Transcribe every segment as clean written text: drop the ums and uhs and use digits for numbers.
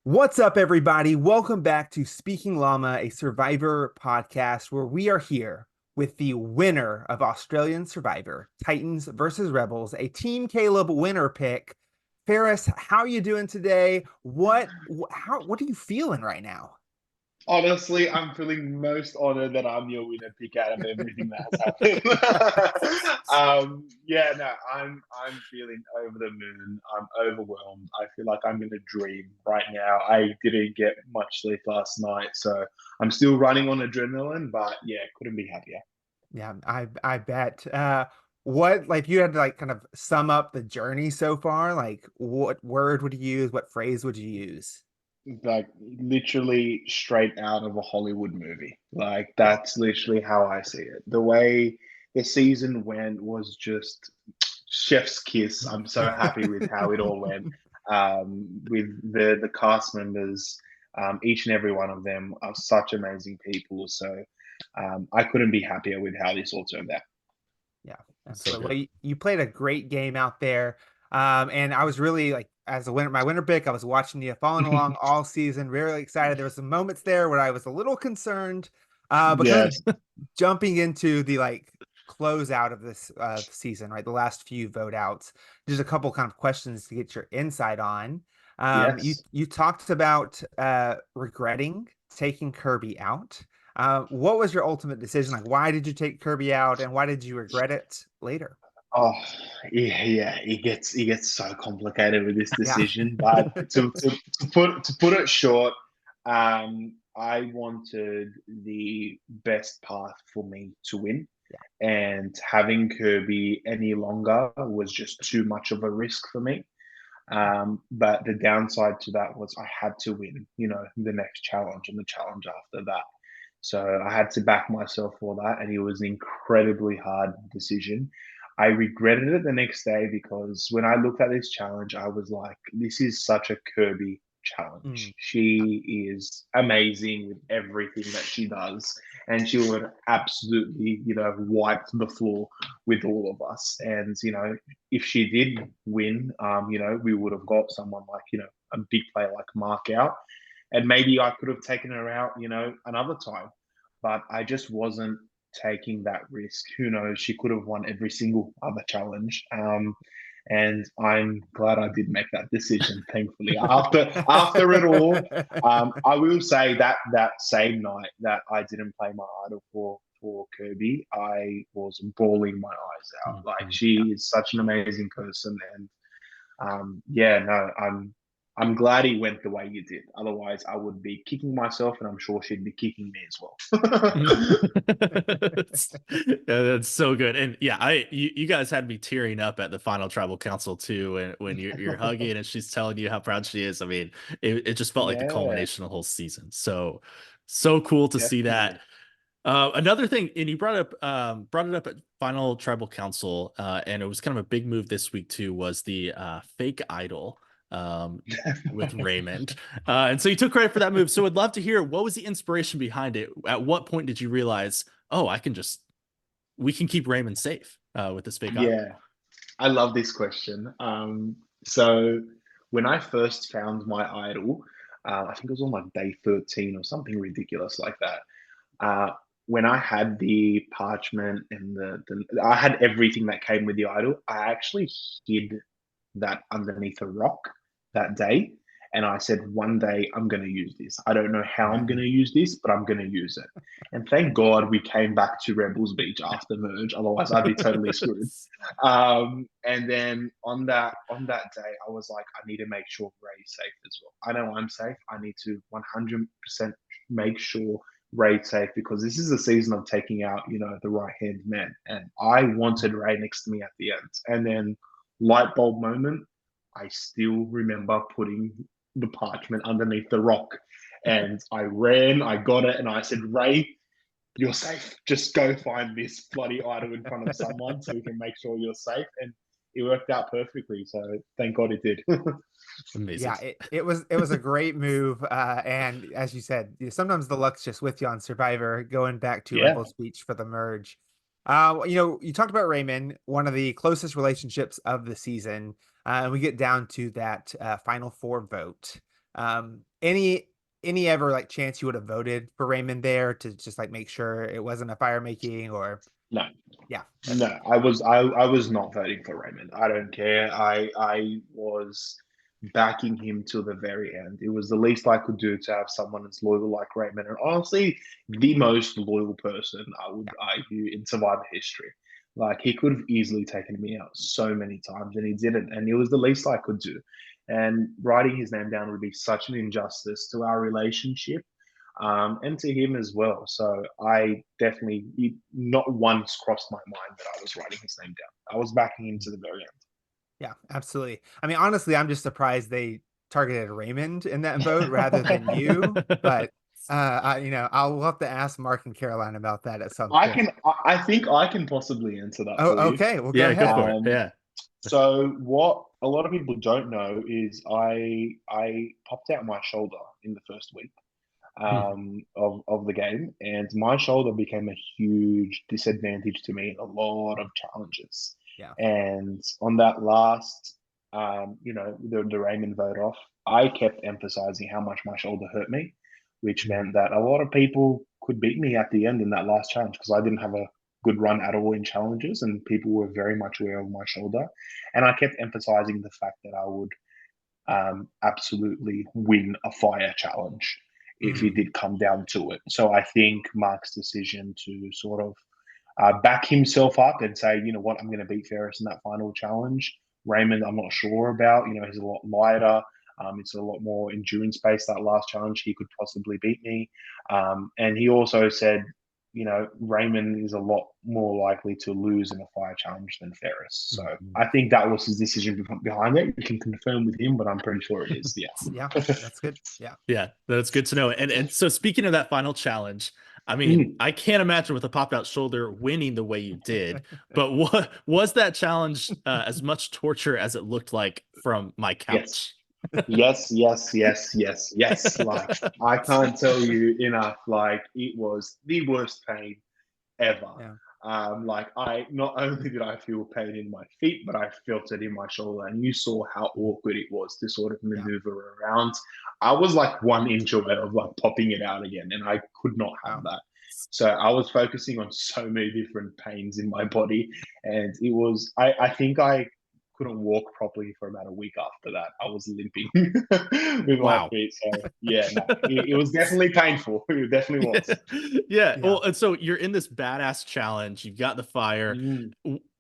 What's up, everybody? Welcome back to Speaking Llama, a Survivor podcast where we are here with the winner of Australian Survivor, Titans versus Rebels, a Team Caleb winner pick. Ferris, how are you doing today? What are you feeling right now? Honestly, I'm feeling most honored that I'm your winner pick out of everything that has happened. Yeah, no, I'm feeling over the moon. I'm overwhelmed. I feel like I'm in a dream right now. I didn't get much sleep last night, so I'm still running on adrenaline, but yeah, couldn't be happier. Yeah, I bet. What like if you had to like kind of sum up the journey so far, like what word would you use? What phrase would you use? Like literally straight out of a Hollywood movie. Like Yeah. that's literally how I see it. The way the season went was just chef's kiss. I'm so happy with how it all went. With the cast members, each and every one of them are such amazing people. So I couldn't be happier with how this all turned out. Yeah, So absolutely. good. Well, you played a great game out there. And I was really like, as a winner, my winner pick, I was watching you following along all season, really excited. There were some moments there where I was a little concerned, but kind of Yes, jumping into the like closeout of this season, right? The last few vote outs. Just a couple kind of questions to get your insight on. yes. You talked about regretting taking Kirby out. What was your ultimate decision? Like, why did you take Kirby out, and why did you regret it later? Oh, yeah. It gets so complicated with this Yeah. decision, but to put it short, I wanted the best path for me to win, and having Kirby any longer was just too much of a risk for me. But the downside to that was I had to win, the next challenge and the challenge after that. So I had to back myself for that, and it was an incredibly hard decision. I regretted it the next day because when I looked at this challenge, I was like, this is such a Kirby Mm, challenge. She is amazing with everything that she does, and she would absolutely, wipe the floor with all of us. And, if she did win, we would have got someone like, a big player like Mark out. And maybe I could have taken her out, another time. But I just wasn't taking that risk. Who knows? She could have won every single other challenge. And I'm glad I did make that decision. Thankfully, after it all, I will say that that same night that I didn't play my idol for Kirby, I was bawling my eyes out. Like Mhm. she is such an amazing person, and yeah, no, I'm glad he went the way he did. Otherwise, I would be kicking myself, and I'm sure she'd be kicking me as well. Yeah, that's so good. And yeah, you guys had me tearing up at the final tribal council too, when you're hugging and she's telling you how proud she is. I mean, it just felt like the Yeah, culmination of the whole season. So cool to see that. definitely. Another thing, and you brought it up at final tribal council, and it was kind of a big move this week too, was the fake idol um with Raymond. And so you took credit for that move. So I'd love to hear what was the inspiration behind it. At what point did you realize, oh, we can keep Raymond safe with this fake idol? Yeah, I love this question. So when I first found my idol, I think it was on like day 13 or something ridiculous like that. Uh, when I had the parchment and I had everything that came with the idol, I actually hid that underneath a rock that day. And I said, one day I'm going to use this. I don't know how I'm going to use this, but I'm going to use it. And thank God we came back to Rebels Beach after merge. Otherwise, I'd be totally screwed. And then on that day, I was like, I need to make sure Ray's safe as well. I know I'm safe. I need to 100% make sure Ray's safe because this is a season of taking out, the right hand man. And I wanted Ray next to me at the end. And then light bulb moment, I still remember putting the parchment underneath the rock. And I ran, I got it, and I said, Ray, you're safe. Just go find this bloody idol in front of someone so we can make sure you're safe. And it worked out perfectly. So thank God it did. Amazing. Yeah, it was a great move. And as you said, sometimes the luck's just with you on Survivor, going back to Yeah. Rebels Beach for the merge. You talked about Raymond, one of the closest relationships of the season, and we get down to that final four vote. Any ever like chance you would have voted for Raymond there to just like make sure it wasn't a fire making or No, yeah. no, I was not voting for Raymond. I don't care. I was backing him till the very end. It was the least I could do to have someone as loyal like Raymond, and honestly, the most loyal person I would argue in Survivor history. Like he could have easily taken me out so many times, and he didn't. And it was the least I could do. And writing his name down would be such an injustice to our relationship, and to him as well. So I definitely, not once crossed my mind that I was writing his name down. I was backing him to the very Yeah, absolutely. I mean, honestly, I'm just surprised they targeted Raymond in that vote rather than you. But I'll have to ask Mark and Caroline about that at some I point. can. I think I can possibly answer that Oh, for you. okay. Well, go Yeah, go ahead. for it. Yeah. So what a lot of people don't know is I popped out my shoulder in the first week of the game, and my shoulder became a huge disadvantage to me in a lot of challenges. Yeah. And on that last, the Raymond vote off, I kept emphasizing how much my shoulder hurt me, which meant that a lot of people could beat me at the end in that last challenge because I didn't have a good run at all in challenges, and people were very much aware of my shoulder. And I kept emphasizing the fact that I would absolutely win a fire challenge if it did come down to it. So I think Mark's decision to sort of back himself up and say, you know what, I'm going to beat Ferris in that final challenge. Raymond, I'm not sure about. He's a lot lighter. It's a lot more endurance based. That last challenge, he could possibly beat me. And he also said, Raymond is a lot more likely to lose in a fire challenge than Ferris. So I think that was his decision behind it. You can confirm with him, but I'm pretty sure it is. Yeah. Yeah, that's good. Yeah. Yeah, that's good to know. And so speaking of that final challenge, I mean, I can't imagine with a popped out shoulder winning the way you did. But what was that challenge as much torture as it looked like from my couch? Yes. Yes. Like I can't tell you enough. Like it was the worst pain ever. Yeah. Like I not only did I feel pain in my feet, but I felt it in my shoulder, and you saw how awkward it was to sort of maneuver around. I was like 1 inch away of like popping it out again, and I could not have that. So I was focusing on so many different pains in my body, and it was. I think I couldn't walk properly for about a week after that. I was limping with my feet. So yeah, no, it was definitely painful. It definitely was. Yeah. Well, and so you're in this badass challenge. You've got the fire.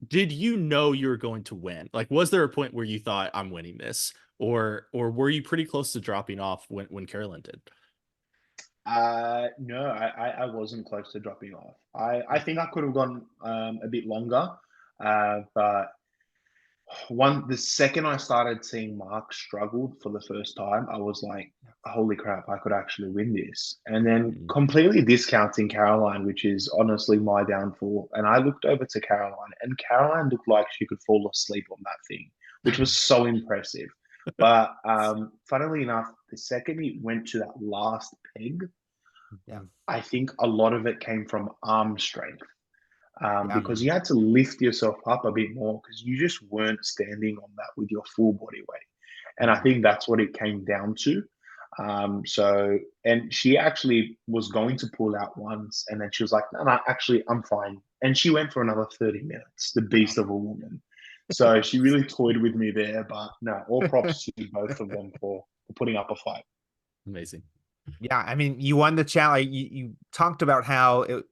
Did you know you were going to win? Like, was there a point where you thought I'm winning this, or were you pretty close to dropping off when Carolyn did? No, I wasn't close to dropping off. I think I could have gone a bit longer, but the second I started seeing Mark struggle for the first time, I was like, holy crap, I could actually win this. And then completely discounting Caroline, which is honestly my downfall. And I looked over to Caroline, and Caroline looked like she could fall asleep on that thing, which was so impressive. But funnily enough, the second it went to that last peg, I think a lot of it came from arm strength. Because you had to lift yourself up a bit more because you just weren't standing on that with your full body weight. And I think that's what it came down to. And she actually was going to pull out once, and then she was like, no, actually, I'm fine. And she went for another 30 minutes, the beast of a woman. So she really toyed with me there, but no, all props to both of them for putting up a fight. Amazing. Yeah, I mean, you won the challenge. You talked about how it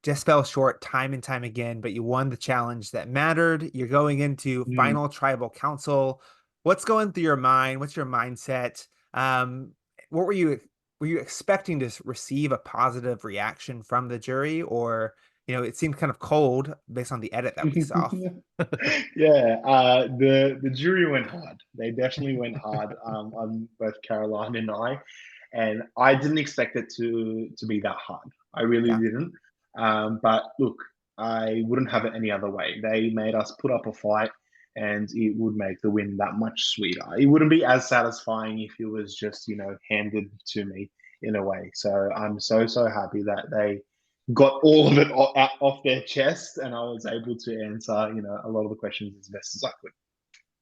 just fell short time and time again, but you won the challenge that mattered. You're going into final tribal council. What's going through your mind? What's your mindset? What were you expecting to receive a positive reaction from the jury, or it seemed kind of cold based on the edit that we saw? Yeah, the jury went hard. They definitely went hard on both Caroline and I didn't expect it to be that hard. I really didn't. But look, I wouldn't have it any other way. They made us put up a fight, and it would make the win that much sweeter. It wouldn't be as satisfying if it was just, handed to me in a way. So I'm so happy that they got all of it off their chest, and I was able to answer, a lot of the questions as best as I could.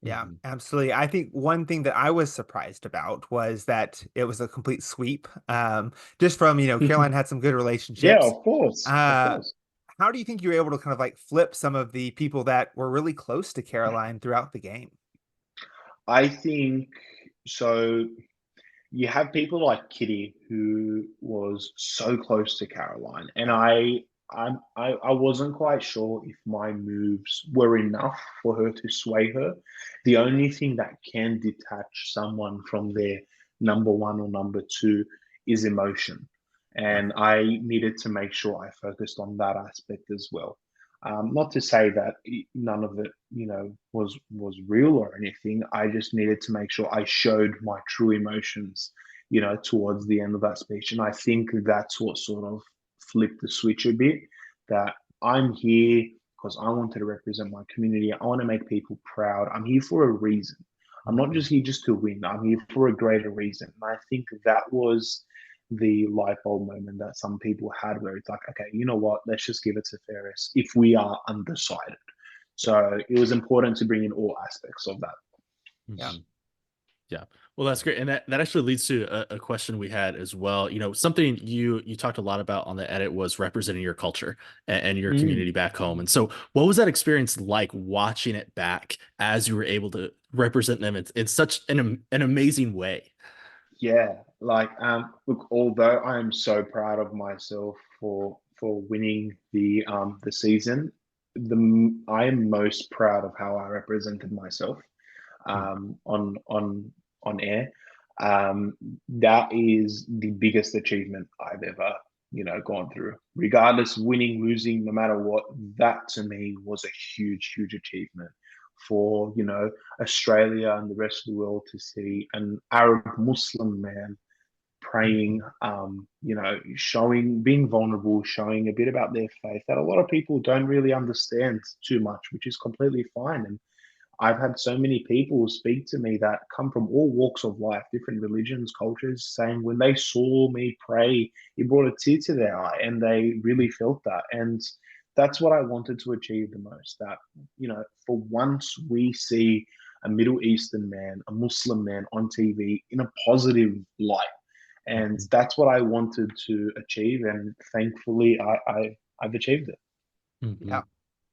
Yeah, Mhm. absolutely. I think one thing that I was surprised about was that it was a complete sweep. Just from, Carolina had some good Yeah, relationships. of course, of Uh, course. how do you think you were able to kind of like flip some of the people that were really close to Caroline throughout the game? I think so. You have people like Kitty who was so close to Caroline, and Yeah. I wasn't quite sure if my moves were enough for her to sway her. The only thing that can detach someone from their number one or number two is emotion, Yeah. and I needed to make sure I focused on that aspect as well. Not to say that none of it, was real or anything. I just needed to make sure I showed my true emotions, towards the end of that speech. And I think that's what sort of flipped the switch a bit. That I'm here because I wanted to represent my community. I want to make people proud. I'm here for a reason. I'm not Mhm. just here just to win. I'm here for a greater reason. And I think that was the light bulb moment that some people had where it's like, okay, you know what? Let's just give it to Ferris if we are undecided. Yeah. So it was important to bring in all aspects of that. Yeah. Mhm. Yeah. Well, that's great. And that actually leads to a question we had as well. Something you talked a lot about on the edit was representing your culture and your Mm. community back home. And so what was that experience like watching it back as you were able to represent them in such an amazing way? Yeah, like look, although I am so proud of myself for winning the season, I am most proud of how I represented myself Mm. on air. That is the biggest achievement I've ever, gone through. Regardless, winning, losing, no matter what, that to me was a huge, huge achievement for, Australia and the rest of the world to see an Arab Muslim man praying, showing, being vulnerable, showing a bit about their faith that a lot of people don't really understand too much, which is completely fine. And I've had so many people speak to me that come from all walks of life, different religions, cultures, saying when they saw me pray, it brought a tear to their eye and they really felt that. And that's what I wanted to achieve the most. That, for once we see a Middle Eastern man, a Muslim man on TV in a positive light. And Mhm. that's what I wanted to achieve. And thankfully, I've achieved it. Yeah. Mhm.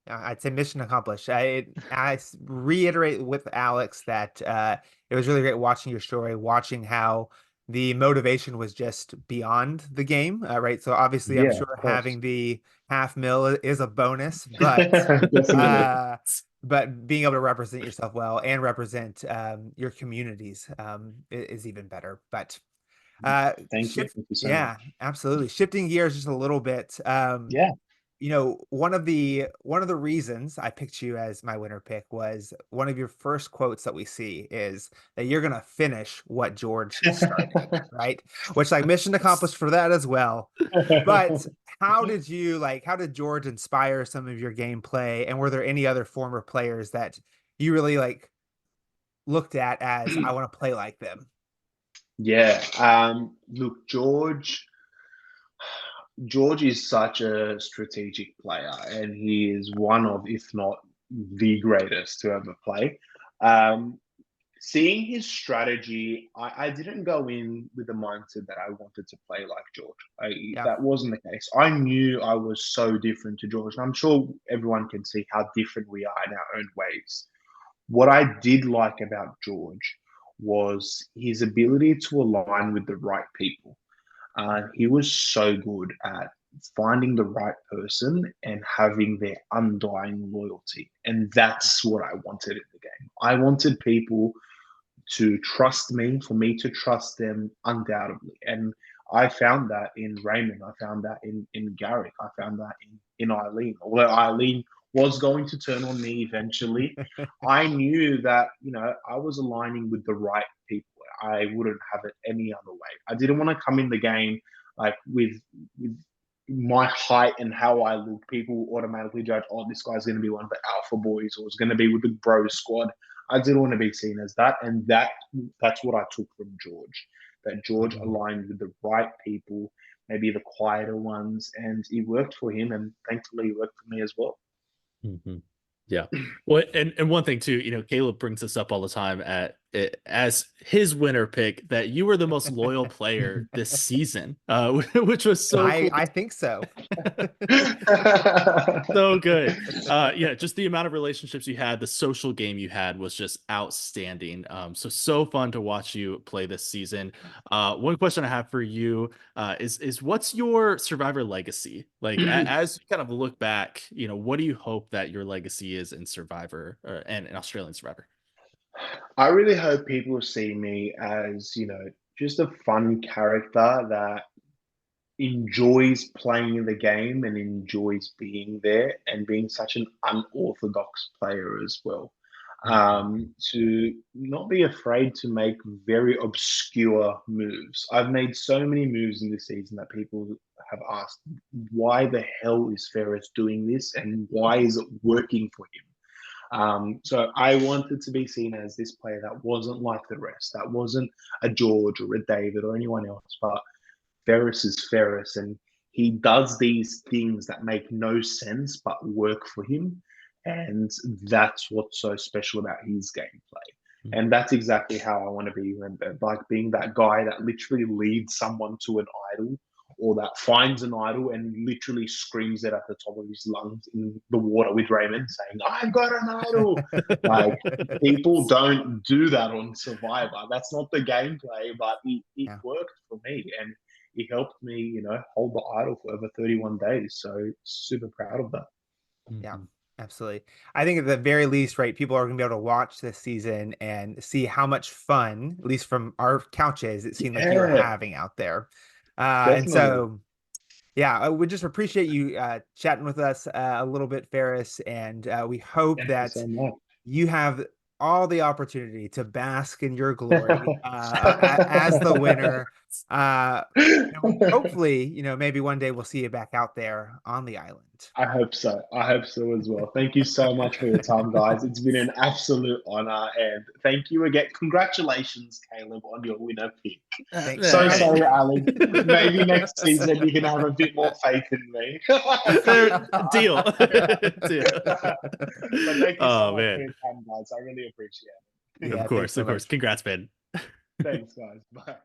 Yeah, I'd say mission accomplished. Reiterate with Alex that it was really great watching your story, watching how the motivation was just beyond the game, right? So obviously, I'm Yeah, of sure course. having the half mil is a bonus, but Definitely. uh, but being able to represent yourself well and represent your communities is even better. But Thank you. shift, Thank you so yeah, much. absolutely. Shifting gears just a little bit. Yeah. One of the reasons I picked you as my winner pick was one of your first quotes that we see is that you're gonna finish what George started, right? Which like mission accomplished for that as well. But how did George inspire some of your gameplay? And were there any other former players that you really like looked at as I want to play like them? Yeah. Look, George is such a strategic player, and he is one of, if not the greatest to ever play. Um, Seeing his strategy, I didn't go in with the mindset that I wanted to play like George. Yeah. That wasn't the case. I knew I was so different to George, and I'm sure everyone can see how different we are in our own ways. What I did like about George was his ability to align with the right people. He was so good at finding the right person and having their undying loyalty. And that's what I wanted in the game. I wanted people to trust me, for me to trust them undoubtedly. And I found that in Raymond. I found that in Garrick. I found that in Eileen. Although Eileen was going to turn on me eventually, I knew that, I was aligning with the right people. I wouldn't have it any other way. I didn't want to come in the game like with my height and how I look. People automatically judge, oh, this guy's going to be one of the alpha boys, or it's going to be with the bro squad. I didn't want to be seen as that, and that's what I took from George. That George Mhm. aligned with the right people, maybe the quieter ones, and it worked for him, and thankfully it worked for me as well. Mhm. Yeah. Well, and one thing too, Caleb brings this up all the time as his winner pick that you were the most loyal player this season, which was so cool. I think so. So good. Yeah, just the amount of relationships you had, the social game you had was just outstanding. So fun to watch you play this season. One question I have for you is what's your Survivor legacy? Like as you kind of look back, what do you hope that your legacy is in Survivor and in Australian Survivor? I really hope people see me as, just a fun character that enjoys playing the game and enjoys being there and being such an unorthodox player as well. To not be afraid to make very obscure moves. I've made so many moves in this season that people have asked, why the hell is Ferris doing this and why is it working for him? So I wanted to be seen as this player that wasn't like the rest, that wasn't a George or a David or anyone else, but Ferris is Ferris, and he does these things that make no sense but work for him. And that's what's so special about his gameplay. And that's exactly how I want to be remembered, like being that guy that literally leads someone to an idol or that finds an idol and literally screams it at the top of his lungs in the water with Raymond saying, I've got an idol. Like, people don't do that on Survivor. That's not the gameplay, but it worked for me. And it helped me, hold the idol for over 31 days. So super proud of that. Yeah, absolutely. I think at the very least, right, people are going to be able to watch this season and see how much fun, at least from our couches, it seemed like you were having out there. And so, yeah, I would just appreciate you chatting with us a little bit, Ferris. And we hope that you have all the opportunity to bask in your glory as the winner. Hopefully, maybe one day we'll see you back out there on the island. I hope so. I hope so as well. Thank you so much for your time, guys. It's been an absolute honor. And thank you again. Congratulations, Caleb, on your winner pick. So sorry, Ali. Maybe next season you can have a bit more faith in me. Deal. But thank you so much for your time, guys. I really appreciate it. Of course. Congrats, man. Thanks, guys. Bye.